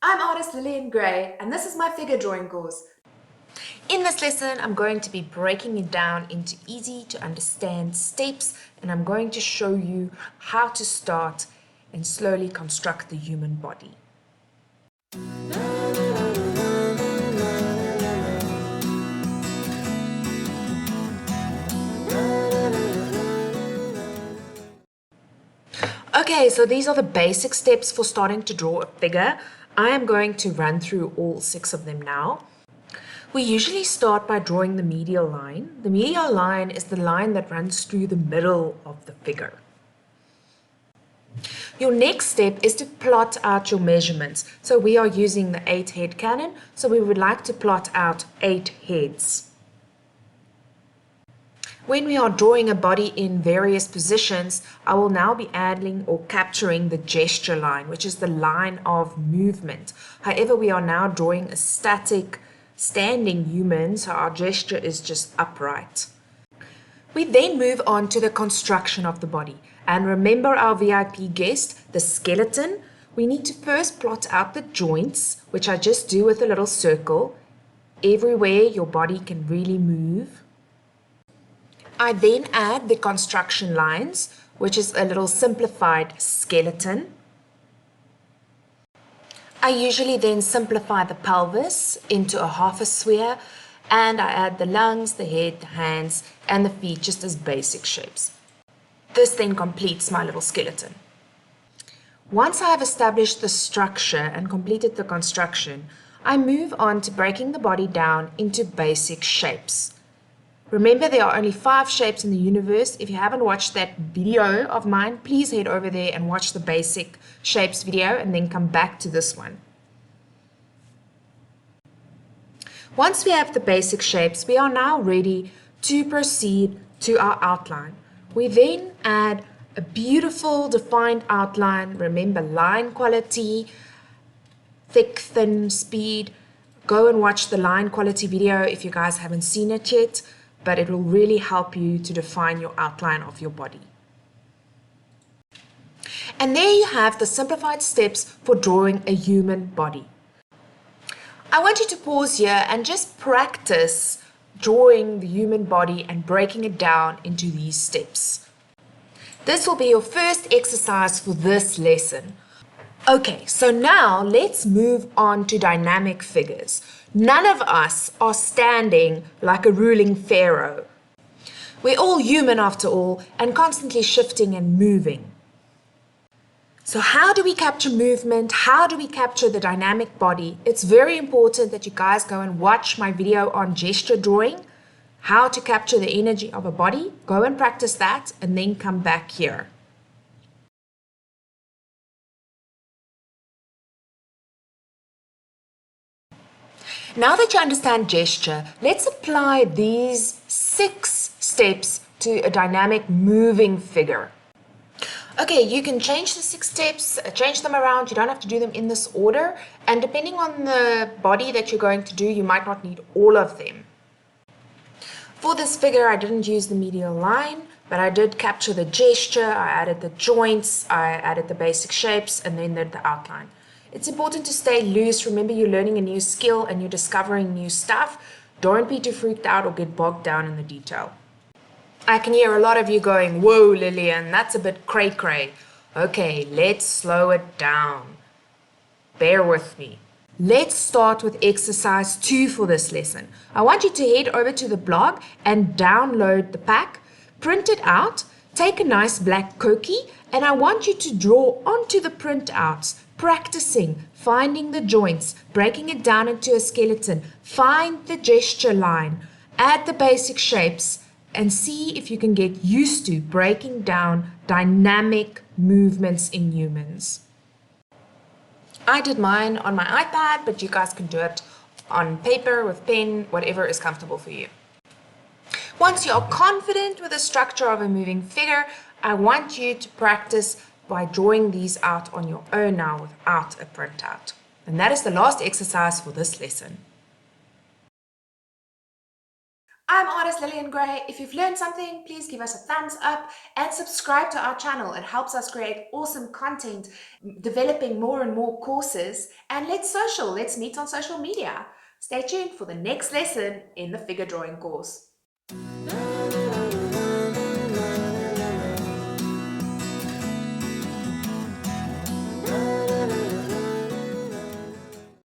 I'm artist Lillian Gray, and this is my figure drawing course. In this lesson, I'm going to be breaking it down into easy to understand steps, and I'm going to show you how to start and slowly construct the human body. Okay, so these are the basic steps for starting to draw a figure. I am going to run through all 6 of them now. We usually start by drawing the medial line. The medial line is the line that runs through the middle of the figure. Your next step is to plot out your measurements. So we are using the 8-head cannon, so we would like to plot out 8 heads. When we are drawing a body in various positions, I will now be adding or capturing the gesture line, which is the line of movement. However, we are now drawing a static, standing human, so our gesture is just upright. We then move on to the construction of the body. And remember our VIP guest, the skeleton. We need to first plot out the joints, which I just do with a little circle. Everywhere your body can really move. I then add the construction lines, which is a little simplified skeleton. I usually then simplify the pelvis into a half a sphere, and I add the lungs, the head, the hands, and the feet just as basic shapes. This then completes my little skeleton. Once I have established the structure and completed the construction, I move on to breaking the body down into basic shapes. Remember, there are only 5 shapes in the universe. If you haven't watched that video of mine, please head over there and watch the basic shapes video and then come back to this one. Once we have the basic shapes, we are now ready to proceed to our outline. We then add a beautiful defined outline. Remember, line quality, thick, thin, speed. Go and watch the line quality video if you guys haven't seen it yet, but it will really help you to define your outline of your body. And there you have the simplified steps for drawing a human body. I want you to pause here and just practice drawing the human body and breaking it down into these steps. This will be your first exercise for this lesson. Okay, so now let's move on to dynamic figures. None of us are standing like a ruling pharaoh. We're all human after all, and constantly shifting and moving. So how do we capture movement? How do we capture the dynamic body? It's very important that you guys go and watch my video on gesture drawing, how to capture the energy of a body. Go and practice that and then come back here. Now that you understand gesture, let's apply these 6 steps to a dynamic moving figure. Okay, you can change the 6 steps, change them around. You don't have to do them in this order. And depending on the body that you're going to do, you might not need all of them. For this figure, I didn't use the medial line, but I did capture the gesture. I added the joints, I added the basic shapes, and then the outline. It's important to stay loose. Remember, you're learning a new skill and you're discovering new stuff. Don't be too freaked out or get bogged down in the detail. I can hear a lot of you going, "Whoa, Lillian, that's a bit cray-cray." Okay, let's slow it down. Bear with me. Let's start with exercise 2 for this lesson. I want you to head over to the blog and download the pack, print it out, take a nice black cookie, and I want you to draw onto the printouts, practicing, finding the joints, breaking it down into a skeleton, find the gesture line, add the basic shapes, and see if you can get used to breaking down dynamic movements in humans. I did mine on my iPad, but you guys can do it on paper, with pen, whatever is comfortable for you. Once you are confident with the structure of a moving figure, I want you to practice by drawing these out on your own now without a printout. And that is the last exercise for this lesson. I'm artist Lillian Gray. If you've learned something, please give us a thumbs up and subscribe to our channel. It helps us create awesome content, developing more and more courses. And let's meet on social media. Stay tuned for the next lesson in the figure drawing course.